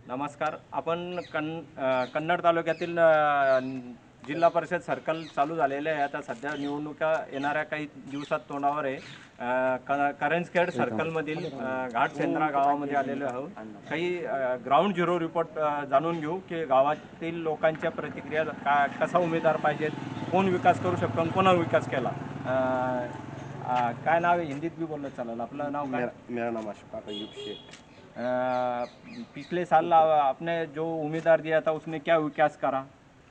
नमस्कार. आपण कन्नड तालुक्यातील जिल्हा परिषद सर्कल चालू झालेले आहे. आता सध्या निवडणुका येणाऱ्या काही दिवसात तोंडावर आहे. करंजखेड सर्कलमधील घाटसेंद्रा गावामध्ये आलेलो आहोत. काही ग्राउंड झिरो रिपोर्ट जाणून घेऊ की गावातील लोकांच्या प्रतिक्रिया कसा उमेदवार पाहिजेत, कोण विकास करू शकतो आणि कोणावर विकास केला. काय नाव आहे? हिंदीत भी बोलणं चालेल. आपलं नाव काय? मेरा नाम अशफाक अयूब शेख। पिछले साल आपने जो उम्मीदवार दिया था उसने क्या विकास करा?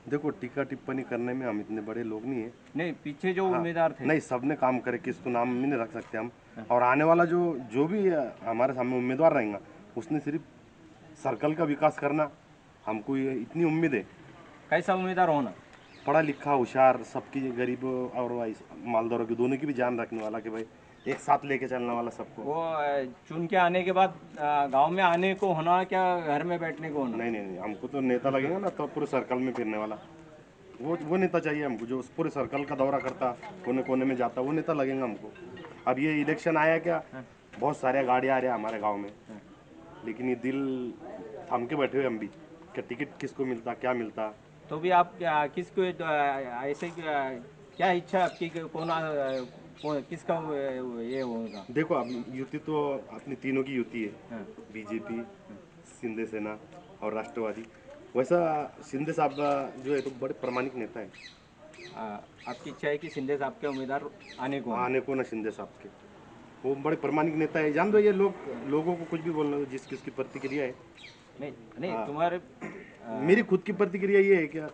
देखो, टीका टिप्पणी करने में हम इतने बड़े लोग नहीं है। नहीं, पीछे जो उम्मीदवार थे। नहीं, सबने काम करे, किसको नाम भी नहीं रख सकते हम। और आने वाला जो जो भी हमारे सामने उम्मीदवार रहेगा, उसने सिर्फ सर्कल का विकास करना, हमको ये इतनी उम्मीद है। कैसा उम्मीदवार होना? पढ़ा लिखा, होशियार, सबकी, गरीब और मालदारों की दोनों की भी जान रखने वाला, कि भाई एक साथ लेके चलने वाला सबको। वो चुन के आने के बाद गांव में आने को होना, क्या घर में बैठने को होना? नहीं नहीं नहीं, हमको तो नेता लगेगा ना, तो पूरे सर्कल में फिरने वाला, वो नेता चाहिए हमको, जो उस पूरे सर्कल का दौरा करता, कोने कोने में जाता, वो नेता लगेगा हमको। अब ये इलेक्शन आया क्या, बहुत सारे गाड़ियाँ आ रही है हमारे गांव में, लेकिन ये दिल थाम के बैठे हुए हम भी, कि टिकट किसको मिलता, क्या मिलता। तो भी आप किसको ऐसे क्या इच्छा आपकी कि किसका ये होगा? देखो, अब युति तो अपनी तीनों की युति है, हाँ। बीजेपी, शिंदे सेना और राष्ट्रवादी। वैसा शिंदे साहब जो है तो बड़े प्रामाणिक नेता है। आपकी इच्छा है कि शिंदे साहब के उम्मीदवार आने को होना? आने को ना शिंदे साहब के, वो बड़े प्रामाणिक नेता है। जान दो, ये लोगों को कुछ भी बोलना, जिस किसकी प्रतिक्रिया है। नहीं नहीं, तुम्हारे मेरी खुद की प्रतिक्रिया ये है कि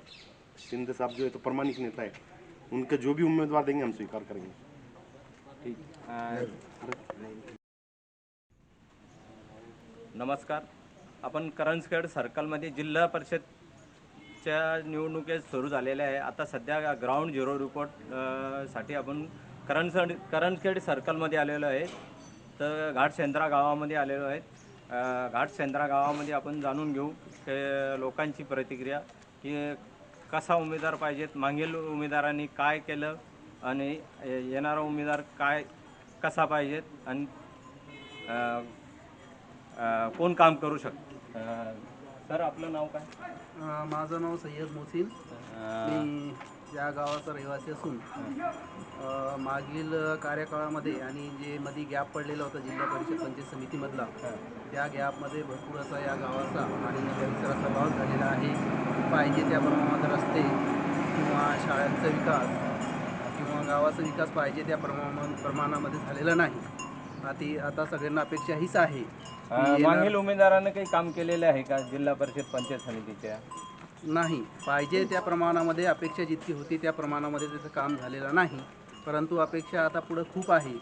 शिंदे साहब जो है तो प्रामाणिक नेता है, उनके जो भी उम्मीदवार देंगे हम स्वीकार करेंगे। ठीक। नमस्कार. आपण करंजखेड सर्कलमध्ये जिल्हा परिषदच्या निवडणुकीत सुरू झालेल्या आहे. आता सध्या ग्राउंड झिरो रिपोर्ट साठी आपण करंजखेड सर्कलमध्ये आलेलो आहे. तर घाटसेंद्रा गावामध्ये आलेलो आहे. घाटसेंद्रा गावामध्ये आपण जाणून घेऊ की लोकांची प्रतिक्रिया, की कसा उमेदवार पाहिजेत, मागील उमेदवारांनी काय केलं आणि येणारा उमेदवार कसा पाहिजेत आणि कोण काम करू शकतं. सर, आपलं नाव काय? माझं नाव सय्यद मोहसिन. मी या गावाचा रहिवासी असून मागील कार्यकाळामध्ये आणि जे मध्ये गॅप पडलेला होता जिल्हा परिषद पंचायत समितीमधला, त्या गॅपमध्ये भरपूर असा या गावाचा आणि परिसराचा लॉस झालेला आहे. पाहिजे त्या प्रमाणात रस्ते किंवा शाळांचा विकास किंवा गावाचा विकास पाहिजे त्या प्रमाणामध्ये झालेला नाही. आता सगळ्यांना अपेक्षा हीच आहे. मागील उमेदवारानं काही काम केलेलं आहे का जिल्हा परिषद पंचायत समितीच्या? नाही, पाहिजे त्या प्रमाणामध्ये अपेक्षा जितकी होती त्या प्रमाणामध्ये त्याचं काम झालेलं नाही. परंतु अपेक्षा आता पुढं खूप आहे.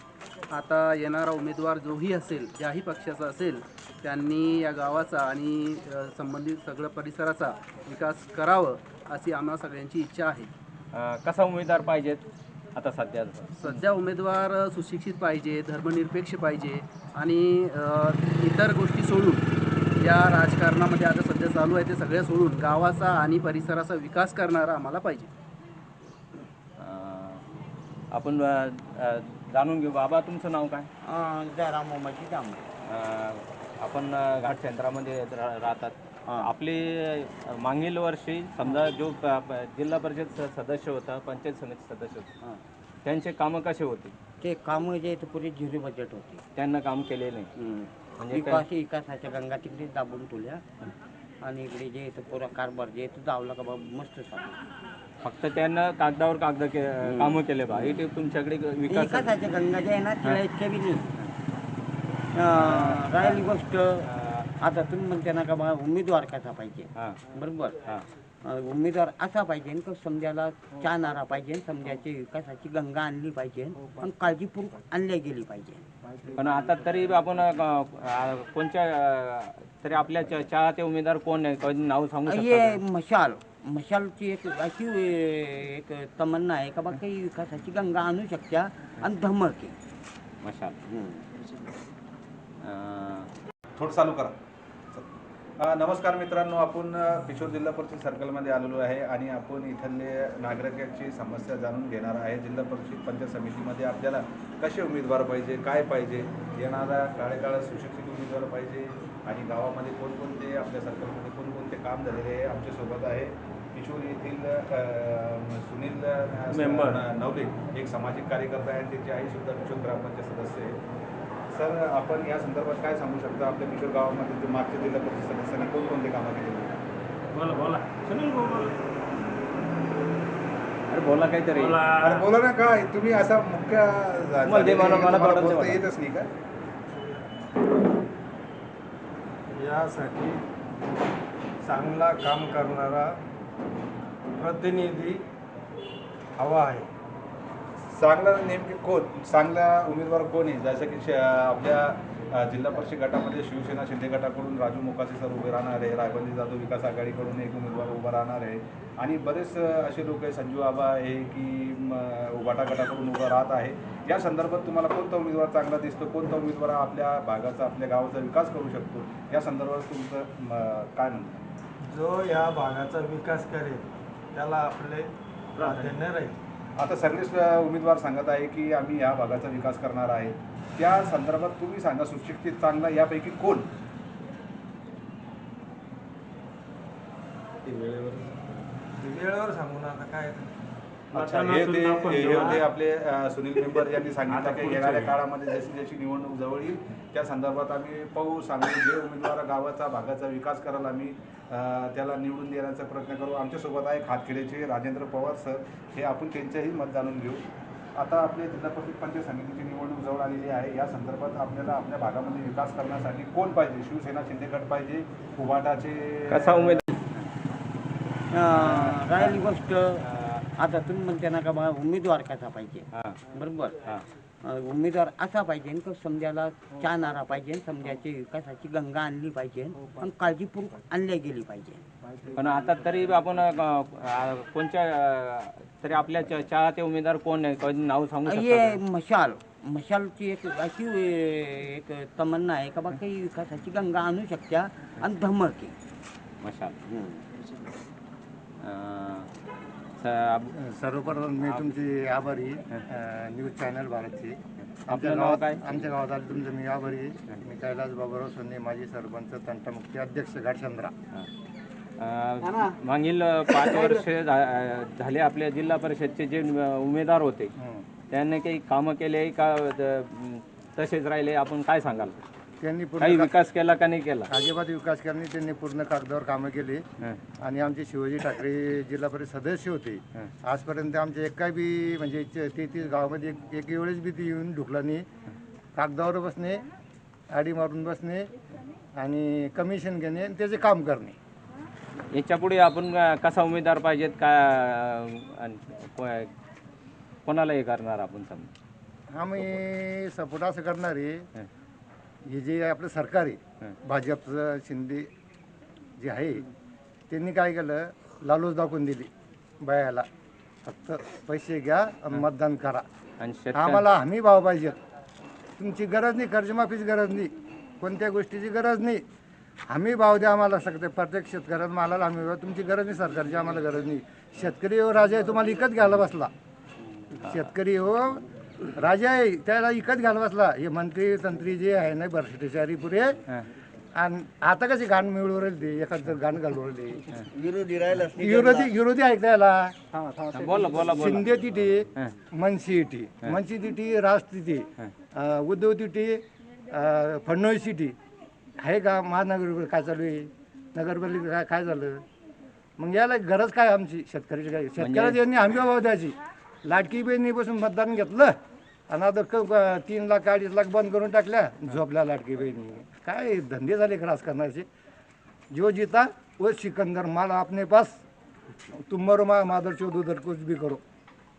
आता येणारा उमेदवार जोही असेल, ज्याही पक्षाचा असेल, त्यांनी या गावाचा आणि संबंधित सगळं परिसराचा विकास करावं अशी आम्हा सगळ्यांची इच्छा आहे. कसा उमेदवार पाहिजेत आता सध्या उमेदवार सुशिक्षित पाहिजे, धर्मनिरपेक्ष पाहिजे आणि इतर गोष्टी सोडून, या राजकारणामध्ये आता सध्या चालू आहे ते सगळ्या सोडून गावाचा आणि परिसराचा विकास करणारा आम्हाला पाहिजे. आपण जाणून घेऊ. बाबा, तुमचं नाव काय? जयराम मोमाची काम. आपण घाटसेंद्रामध्ये राहतात. आपली मागील वर्षी समजा जो जिल्हा परिषद सदस्य होता, पंचायत समिती सदस्य होता, त्यांचे कामं कसे होते? ते कामं जे आहेत पुरे झिरो बजेट होते. त्यांना काम केले नाही. म्हणजे विकासाच्या गंगा तिकडे दाबून ठेवल्या आणि इकडे जे येतं पुरा कारभार जे येतं दावला का बाबा मस्त चालू. फक्त त्यांना कागदावर कामं केले बा. हे तुमच्याकडे विकासाच्या गंगा जे आहे ना तिला इतक्या बी नाही. राहिली गोष्ट, आता तुम्ही म्हणते ना का बा उमेदवार कसा पाहिजे, बरोबर. उमेदवार असा पाहिजे की समजायला चाहणारा पाहिजे, समजायची विकासाची गंगा आणली पाहिजे आणि काळजीपूर्वक आणल्या गेली पाहिजे. पण आता तरी आपण कोणत्या तरी आपल्या चाहते उमेदवार कोण आहे, नाव सांगू शकता? मशालची एक अशी एक तमन्ना आहे का बा काही विकासाची गंगा आणू शकत्या आणि धमक आहे मशाल. थोडं चालू करा. नमस्कार मित्रांनो, आपण पिशोर जिल्हा परिषद सर्कलमध्ये आलेलो आहे आणि आपण इथले नागरिकांची समस्या जाणून घेणार आहे. जिल्हा परिषद पंचायत समितीमध्ये आपल्याला कसे उमेदवार पाहिजे, काय पाहिजे, येणारा कार्यकाळ सुशिक्षित उमेदवार पाहिजे आणि गावामध्ये कोणकोणते आपल्या सर्कलमध्ये कोणकोणते काम झालेले आहे आमच्यासोबत आहे पिशोर येथील सुनील मेंबर. नवले एक सामाजिक कार्यकर्ता आहे, त्याची आई सुद्धा पिशोर ग्रामपंचायत सदस्य आहे. सर, आपण या संदर्भात काय सांगू शकता? आपल्या पिशोर गावामध्ये जे मागच्या जिल्हा परिषद सदस्यांनी कोणकोणते कामं केलेली आहेत? बोला बोला सुनील बोला अरे बोला काहीतरी. अरे बोला ना, काय तुम्ही असा मुख्य मला बोलता थोडंसं येतच नाही का? यासाठी चांगला काम करणारा प्रतिनिधी हवा आहे. चांगला नेमके कोण, चांगला उमेदवार कोण आहे? जसं की आपल्या जिल्हा परिषद गटामध्ये शिवसेना शिंदे गटाकडून राजू मोकासे सर उभे राहणार आहे, रायबंदी जाधव विकास आघाडीकडून एक उमेदवार उभा राहणार आहे आणि बरेच असे लोक आहे, संजू आबा आहे की उबाटा गटाकडून उभा राहत आहे. या संदर्भात तुम्हाला कोणता उमेदवार चांगला दिसतो, कोणता उमेदवार आपल्या भागाचा आपल्या गावाचा विकास करू शकतो, या संदर्भात तुमचं काय म्हणणं? जो या भागाचा विकास करेल त्याला आपले प्राधान्य राहील. आता सगळेच उमेदवार सांगत आहे की आम्ही या भागाचा विकास करणार आहे, त्या संदर्भात तुम्ही सांगा सुशिक्षित चांगला यापैकी कोण? वेळेवर सांगू ना आता काय. अच्छा, हे होते आपले सुनील मेंबर यांनी सांगितलं की येणाऱ्या काळामध्ये जशी जशी निवडणूक जवळ येईल त्या संदर्भात आम्ही पाहू सांगू, जे उमेदवार गावाचा भागाचा विकास करायला आम्ही त्याला निवडून देण्याचा प्रयत्न करू. आमच्यासोबत आहे हातखेड्याचे राजेंद्र पवार सर, हे आपण त्यांच्याही मत जाणून घेऊ. आता आपल्या जिल्हा परिषद पंचायत समितीची निवडणूक जवळ आलेली आहे, या संदर्भात आपल्याला आपल्या भागामध्ये विकास करण्यासाठी कोण पाहिजे? शिवसेना शिंदे गट पाहिजे, उबाटाचे कसा उमेदवार? राहिली गोष्ट आता तुम्ही म्हणते ना का बा उमेदवार कसा पाहिजे, हां बरोबर. हां उमेदवार असा पाहिजे का समजायला चाहणारा पाहिजे, समजायची विकासाची गंगा आणली पाहिजे पण काळजीपूर्वक आणल्या गेली पाहिजे. पण आता तरी आपण कोणत्या तरी आपल्या चाहते उमेदवार कोण आहे, कधी नाव सांगू ये शकता? मशालची एक अशी एक तमन्ना आहे का बा काही विकासाची गंगा आणू शकत्या आणि धमक आहे. मशाल. सर्वप्रथम मी तुमची आभारी न्यूज चॅनल भारतची. आपलं नाव काय? आमच्या गावात आलं तुमचं मी आभारी आहे. मी कैलास बाबूराव सोन्ने, माजी सरपंच, तंटामुक्ती अध्यक्ष घाटचंद्रा. मागील 5 वर्ष झाले आपल्या जिल्हा परिषदचे जे उमेदवार होते त्यांनी काही कामं केले का तसेच राहिले? आपण काय सांगाल? त्यांनी काही पूर्ण विकास केला का नाही केला? अजिबात विकास करणे, त्यांनी पूर्ण कागदावर कामं केली. आणि आमचे शिवाजी ठाकरे जिल्हा परिषद सदस्य होते. आजपर्यंत आमच्या एका बी म्हणजे 33 गावामध्ये एक वेळेस बी ती येऊन ढुकला नाही. कागदावर बसणे, आडी मारून बसणे आणि कमिशन घेणे आणि त्याचे काम करणे. याच्या पुढे आपण कसा उमेदवार पाहिजेत का कोणाला हे करणार आपण? समजा आम्ही सपोर्ट असं करणार आहे, हे जे आपलं सरकार आहे भाजपचं शिंदे जे आहे त्यांनी काय केलं, लालूच दाखवून दिली बायाला, फक्त पैसे घ्या आणि मतदान करा. आणि आम्हाला हमी भाव पाहिजे. तुमची गरज नाही, कर्जमाफीची गरज नाही, कोणत्या गोष्टीची गरज नाही. हमी भाव द्या आम्हाला. सगळे प्रत्येक शेतकऱ्याला मालाला हमी भाव. तुमची गरज नाही सरकारची, आम्हाला गरज नाही. शेतकरी हो राजा आहे, तुम्हाला विकत घ्यायला बसला. शेतकरी हो राजा आहे, त्याला विकत घ्यायला बसला. हे मंत्री तंत्री जे आहे ना भ्रष्टाचारी पुरे, आणि आता कशी गाण मिळवू राहिले ते, एखादं गाण घालू राहिले. विरोधी ऐकायला बोला बोला बोला. शिंदे तिथे, मनसी टी, मनसी तिथे, राज तिथे, उद्धव तिथे, फडणवीस तिथे आहे का? महानगर काय चालू आहे, नगरपालिका काय झालं? मग याला गरज काय आमची शेतकऱ्याची? काय शेतकऱ्याची यांनी हमी भाव द्यायची. लाडकी बहिणीपासून मतदान घेतलं आणि आता 3 लाख 2.5 लाख बंद करून टाकल्या, झोपल्या लाडकी बहिणी. काय धंदे झाले क्रास करण्याचे? जो जीता वो सिकंदर, माल अपने पास, तुम मरो मादर चौध उधर कुछ भी करो.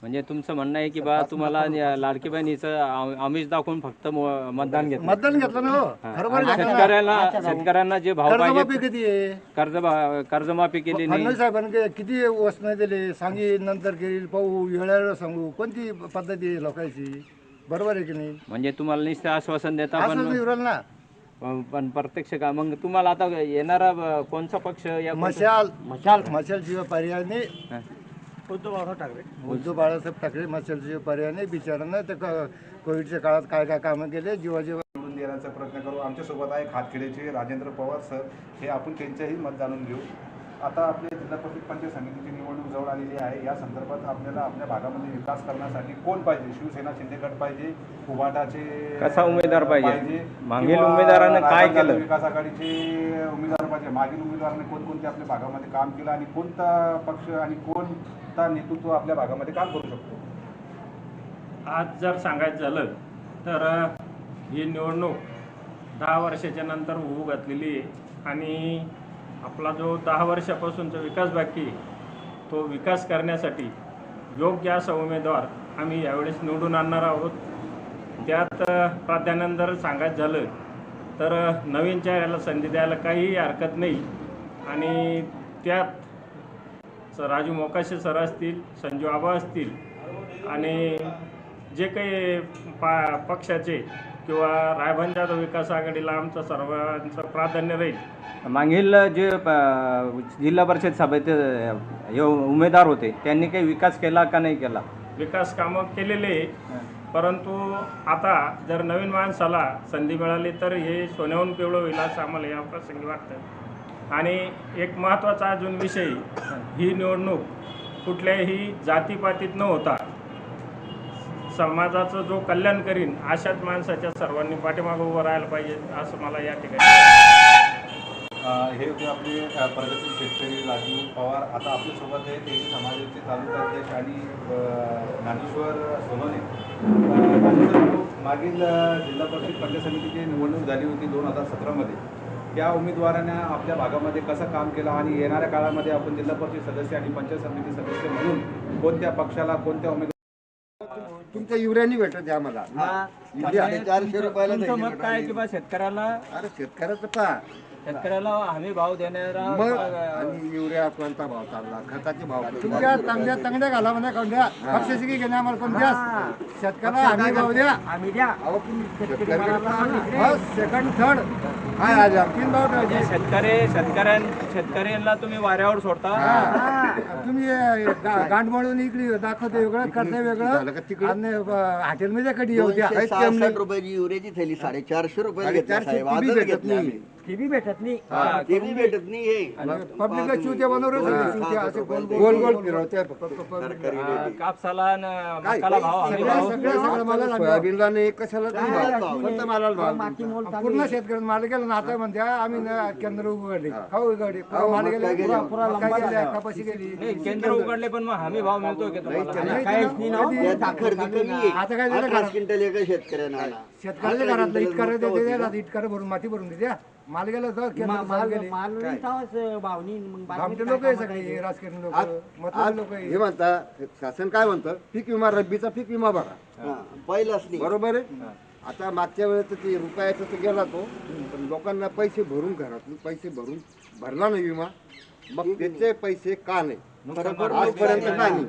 म्हणजे तुमचं म्हणणं आहे की बा तुम्हाला लाडकी बहिणीचं आमिष दाखवून फक्त मतदान घेतलं ना हो. बरोबर घेतलं. शेतकऱ्यांना जे भाव कर्जमाफी पाहिजे किती आहे? कर्जमाफी केली नाही. फडणवीस साहेबांनी किती वचनं दिले, सांगी नंतर केली, पाहू वेळेवर सांगू. कोणती पद्धती आहे लोकांची? बरोबर आहे की नाही? म्हणजे तुम्हाला नुसतं आश्वासन देता असंच निवडल ना. पण प्रत्यक्ष का मग तुम्हाला आता येणारा कोणता पक्ष या मशालशिवाय पर्याय नाही. उद्धव बाळासाहेब ठाकरे मशालशिवाय पर्याय नाही. बिचारांना ते कोविडच्या काळात काय काय कामं केले, जीवाजीवा जाण्याचा प्रयत्न करू. आमच्यासोबत आहे हातखेड्याचे राजेंद्र पवार सर, हे आपण त्यांचंही मत जाणून घेऊ. आता आपल्या जिल्हा परिषद पंचायत समितीची निवडणूक जवळ आलेली आहे. या संदर्भात आपल्याला आपल्या भागामध्ये विकास करण्यासाठी कोण पाहिजे? शिवसेना शिंदे गट पाहिजे, उभाटाचे कसा उमेदवार पाहिजे? मागील किंवा उमेदवारानं काय राजस्थान केलं? विकास आघाडीचे उमेदवार पाहिजे. मागील उमेदवाराने कोणकोणते आपल्या भागामध्ये काम केलं आणि कोणता पक्ष आणि कोणता नेतृत्व आपल्या भागामध्ये काम करू शकतो? आज जर सांगायचं झालं तर ही निवडणूक 10 वर्षाच्या नंतर होऊ घातलेली आहे आणि आपला जो 10 वर्षापासूनचा विकास बाकी आहे, तो विकास करण्यासाठी योग्य असा उमेदवार आम्ही यावेळेस निवडून आणणार आहोत. त्यात प्राधान्यानं जर सांगायचं झालं तर नवीन चेहऱ्याला संधी द्यायला काहीही हरकत नाही आणि त्यात राजू मोकाशे सर असतील, संजू आबा असतील आणि जे काही पक्षाचे किंवा रायबंद जाधव विकास आघाडीला आमचं सर्वांचं प्राधान्य राहील. मागील जे जिल्हा परिषद सभेचे उमेदवार होते त्यांनी काही विकास केला का नाही केला? विकास कामं केलेले, परंतु आता जर नवीन माणसाला संधी मिळाली तर हे सोन्याहून पिवळं होईल असं आम्हाला या प्रसंगी वाटतं. आणि एक महत्त्वाचा अजून विषय, ही निवडणूक कुठल्याही जातीपातीत न होता समाजाचं जो कल्याण करीन अशाच माणसाच्या सर्वांनी पाठीमागं उभं राहायला पाहिजे असं मला या ठिकाणी. हे होते आपले प्रगतील शेतकरी राजू पवार. आता आपल्यासोबत आहे तेली समाजाचे तालुकाध्यक्ष आणि ज्ञानेश्वर सोनवणे. मागील जिल्हा परिषद पंचायत समितीची निवडणूक झाली होती 2017मध्ये. त्या उमेदवारांना आपल्या भागामध्ये कसं काम केलं आणि येणाऱ्या काळामध्ये आपण जिल्हा परिषद सदस्य आणि पंचायत समिती सदस्य म्हणून कोणत्या पक्षाला कोणत्या उमेदवार तुमच्या युरियानी भेटत आहे आम्हाला. युरिया 400 रुपयाला तुमचं मत काय आहे की बा शेतकऱ्याला अरे शेतकऱ्याचं पहा शेतकऱ्याला हमी भाव देणारा मग आणि युरिया कोणता भाव चालला, खताचे भाव तुमच्या चांगल्या चांगल्या घाला म्हणा कोण द्या, पक्षाची की घेण्या आम्हाला कोण द्या, शेतकऱ्याला हमी भाव द्या. आम्ही द्या. अहो फर्स्ट सेकंड थर्ड काय आज 3 भाव ठेवायचे. शेतकऱ्यांना तुम्ही वाऱ्यावर सोडता. तुम्ही गांड म्हणून इकडे दाखवते वेगळं करते वेगळं आणि हॉटेलमध्ये कधी येऊ द्या. 60 रुपयाची युरियाची थैली 450 रुपये घेतल्या साहेब. आजच घेतली आम्ही. ती बी भेटत नाही. ते बी भेटत नाही. हे पब्लिकला चुत्या बनवलं असे गोल गोल फिरवते. कापसाला मकाला भाव हमी भाव सगळं मला सोयाबीनला नाही कशाला कोणत्या मालाला भाव पूर्ण शेतकऱ्यांना माल गेला ना. आता म्हणते आम्ही केंद्र उघडले खाऊ उघडले माल गेले कपाशी गेली. नाही, केंद्र उघडले पण मग हमी भाव मिळतोय की तुम्हाला? आता काय झालं घरात क्विंटल एक शेतकऱ्यांना शेतकऱ्याच्या घरातलं इटकार देते इटकार भरून माती भरून देते. माल गेला तर माल गेले आमचे लोक आहे सगळे राजकारणी लोक मतलब लोक हे म्हणता शासन काय म्हणतं पीक विमा रब्बीचा पीक विमा भरा पहिलाच नाही. बरोबर आहे. आता मागच्या वेळेस ते रुपयाचा तर गेला तो पण लोकांना पैसे भरून घरातून पैसे भरून भरला नाही विमा. मग त्याचे पैसे का नाही आजपर्यंत का नाही.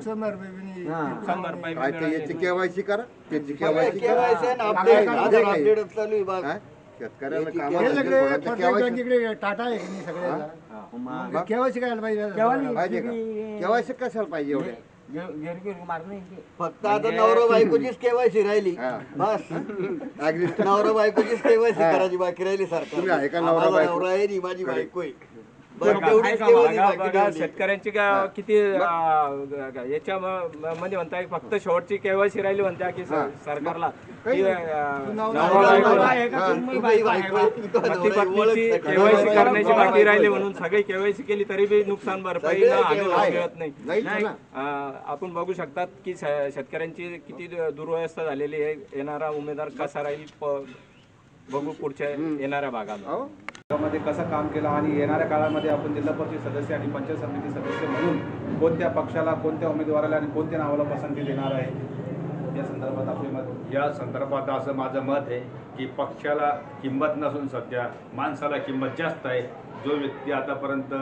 काय ते याची केवायसी करा त्याची केवायसी करा. शेतकऱ्याला टाटा आहे की सगळ्याला केवायसी करायला पाहिजे केवायसी कशाला पाहिजे एवढ्या. फक्त आता नवरा बायकोचीच केवायसी राहिली. बस नवरा बायकोचीच केवायसी करायची बाकी राहिली. तुम्ही आहे का सरकार नवरा बायको? नवरा आहे नी माझी बायको आहे. बघा शेतकऱ्यांची किती याच्या मध्ये म्हणताय फक्त शेवटची केवायसी राहिली म्हणत्या की सरकारला केवायसी करण्याची बाकी राहिली म्हणून सगळी केवायसी केली तरी बी नुकसान भरपाई मिळत नाही. आपण बघू शकतात की शेतकऱ्यांची किती दुर्व्यवस्था झालेली आहे. येणारा उमेदवार कसा राहील बघू पुढच्या येणाऱ्या भागाला मध्ये कसं काम केलं आणि येणाऱ्या काळामध्ये आपण जिल्हा परिषद सदस्य आणि पंचायत समिती सदस्य म्हणून कोणत्या पक्षाला कोणत्या उमेदवाराला आणि कोणत्या नावाला पसंती देणार आहे या संदर्भात आपले मत. या संदर्भात असं माझं मत आहे की पक्षाला किंमत नसून सध्या माणसाला किंमत जास्त आहे. जो व्यक्ती आतापर्यंत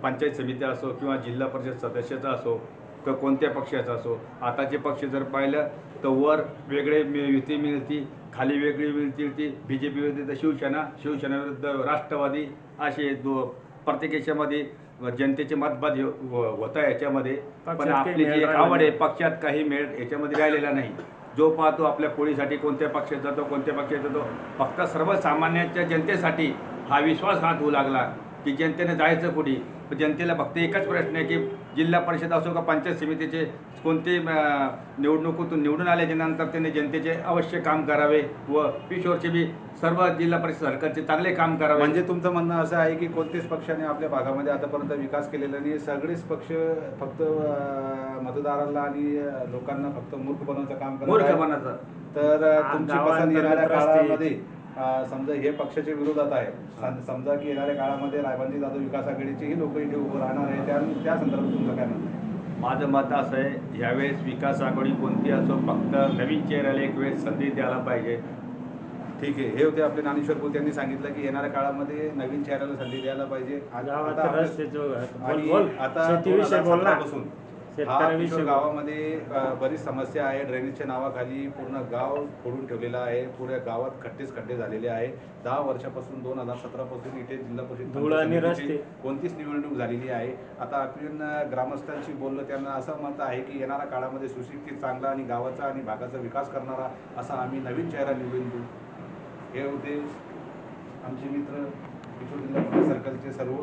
पंचायत समिती असो किंवा जिल्हा परिषद सदस्याचा असो किंवा कोणत्या पक्षाचा असो, आताचे पक्ष जर पाहिलं तर वर वेगळे युती मिळती, खाली वेगळी मिळती. BJP विरुद्ध शिवसेना, शिवसेना विरुद्ध राष्ट्रवादी असे प्रत्येक याच्यामध्ये जनतेचे मतभेद होत आहे याच्यामध्ये. पण आपली जी आवड आहे पक्षात काही मेळ याच्यामध्ये राहिलेला नाही. जो पाहतो आपल्या पोळीसाठी कोणत्या पक्षात जातो कोणत्या पक्षात जातो, फक्त सर्वसामान्यांच्या जनतेसाठी हा विश्वासघात होऊ लागला की जनतेने जायचं कुठे. जनतेला फक्त एकच प्रश्न आहे की जिल्हा परिषद असो का पंचायत समितीचे कोणते निवडणुकीतून निवडून आल्याच्या नंतर त्यांनी जनतेचे अवश्य काम करावे व पिशोरचे बी सर्व जिल्हा परिषद सरकारचे चांगले काम करावे. म्हणजे तुमचं म्हणणं असं आहे की कोणत्याच पक्षाने आपल्या भागामध्ये आतापर्यंत विकास केलेला नाही, सगळेच पक्ष फक्त मतदाराला आणि लोकांना फक्त मूर्ख बनवण्याचं काम करत मूर्ख आहेत. बनायचं. तर तुमची पसंत येणाऱ्या गावांतर्गत रस्ते. काळामध्ये समजा हे पक्षाच्या विरोधात आहे, समजा की येणाऱ्या काळामध्ये रायबांजी जाधव विकास आघाडीचेही लोक इथे उभं राहणार आहे, त्या संदर्भात तुमचं काय म्हणणं आहे? माझं मत असं आहे, यावेळेस विकास आघाडी कोणती असो फक्त नवीन चेहऱ्याला एक वेळेस संधी द्यायला पाहिजे. ठीक आहे. हे होते आपले ज्ञानेश्वर बोल. त्यांनी सांगितलं की येणाऱ्या काळामध्ये नवीन चेहऱ्याला संधी द्यायला पाहिजे. गावात आता आपल्या- रस्ते जो आणि बोल आता शेतीविषयी बोल ना. 2017 हा शेतकऱ्याविषयी पिशोर बोल. गावामध्ये बरीच समस्या आहे. ड्रेनेजच्या नावाखाली पूर्ण गाव फोडून ठेवलेलं आहे. पुऱ्या गावात खड्डे झालेले आहे. 10 वर्षापासून 2017 पासून इथे जिल्हा परिषद धूळ आणि पंचायत रस्ते. समितीची कोणतीच निवडणूक झालेली आहे. आता आपण ग्रामस्थांशी बोललो, त्यांना असं मत आहे की येणाऱ्या काळामध्ये सुशिक्षित, चांगला आणि गावाचा आणि भागाचा विकास करणारा असा आम्ही नवीन चेहरा निवडून देऊ. हे होते आमचे मित्र पिशोर जिल्हा परिषद सर्कलचे सर्व